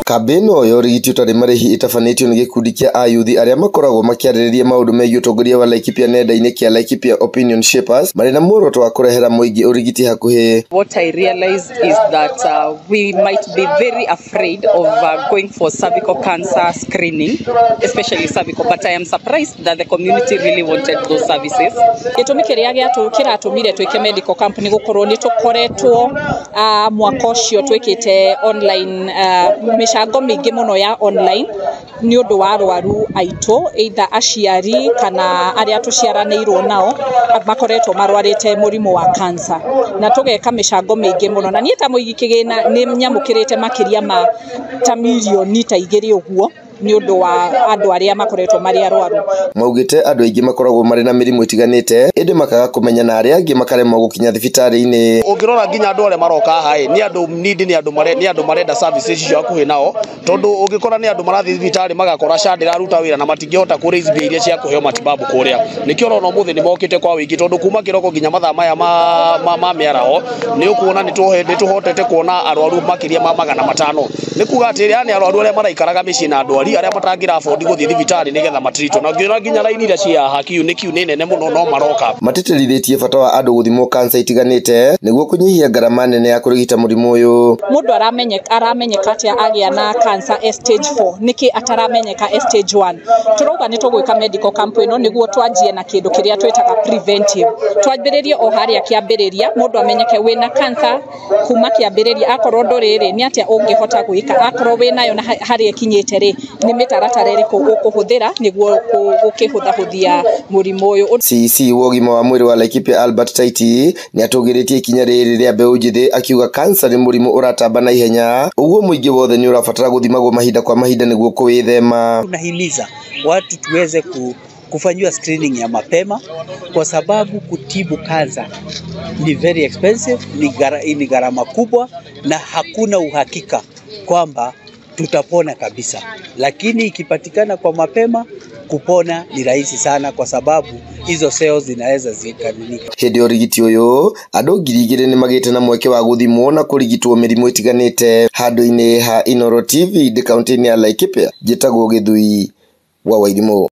Kambeno yo rigiti utari marihi itafanitio ni gikundi kia ayuthi aria makoragwo makiaririria maundu megiĩ utongoria wa Laikipia nenda-ini kia Laikipia Opinion Shapers mari na muoroto wa kurehera muingi urigiti hakuhi. What I realized is that we might be very afraid of going for cervical cancer screening, especially cervical, but I am surprised that the community really wanted those services. Gitumi kiria kiratumire twike medical company gukorwo ni tukoretwo mwaka ucio twikite online mishango mingi muno ya online ni undu wa arwaru aitu either aciari kana aria tuciaranirwo nao makoretwo marwarite murimu wa cancer na tugeka mishango mingi muno na nie ta muigi kigina ni nyamukirite makiria ma ta milioni ta igiri uguo ni undu wa andu aria makoretwo mari arwaru. Maugite andu aingi makoragwo mari na mirimu itiganite indi makaga kumenya na aria angi makaremwo gukinya thibitari-ini. Ungirora nginya andu aria maroka hae ni andu need ni andu marenda services icio hakuhi nao tondu ungikora ni andu marathi thibitari magakora SHA ndiraruta wira na matingihota kuraise mbia iria cia kuheo matibabu kuria nikio rona muthi ni mokite kwa wingi tondu kuma kiroko nginya mathaa maya ma miaraho ni ukuona ni tuhotete kuona arwaru makiria ma 500 ni kuga atiri yani arwaru aria maraikaraga micii na andu aria matangira afford guthii thibitari nigetha matrito na ngira nginya laini iria cia hakiu ni kiu ni nene muno no maroka matitirithetie bata wa andu guthimwo cancer itiganite niguo kunyihia garama nene ya kurigita murimu uyu. Mundu aramenyeka atia agia na cancer stage 4 niki ataramenyeka stage 1 turauga ni tugwika medical camp ino niguo twanjie na kindu kiria twitaga preventive twambiririe o haria kiambiriria mundu amenyeke wina cancer kuma kiambiriria akorwo nduriri ni atia ungihota gwika akorwo winayo na haria kinyite ri ni mitaratara iriku ukuhuthira niguo gukihuthahuthia murimu uyu. CC wogima wa mwiri wa Laikipia Albert Taiti ni atugiritie ikinya riri ria mbeu njithi akiuga cancer ni murimu uratamba na ihenya uguo muingi wothe ni urabatara guthimagwo mahinda kwa mahinda niguo kuwithema. Tunahimiza watu tuweze kufanywa screening ya mapema kwa sababu kutibu kansa ni very expensive, ni gharama kubwa na hakuna uhakika kwamba tutapona kabisa, lakini ikipatikana kwa mapema kupona ni rahisi sana kwa sababu hizo cells zinaweza zikanunika. Hindi urigiti uyu andu 2,000 ni magite na mweke wa guthimwo na kurigitwo mirimu itiganite handu-ini ha Inoro TV kaunti-ini ya Laikipia. Jitagwo Githui wa Wairimu.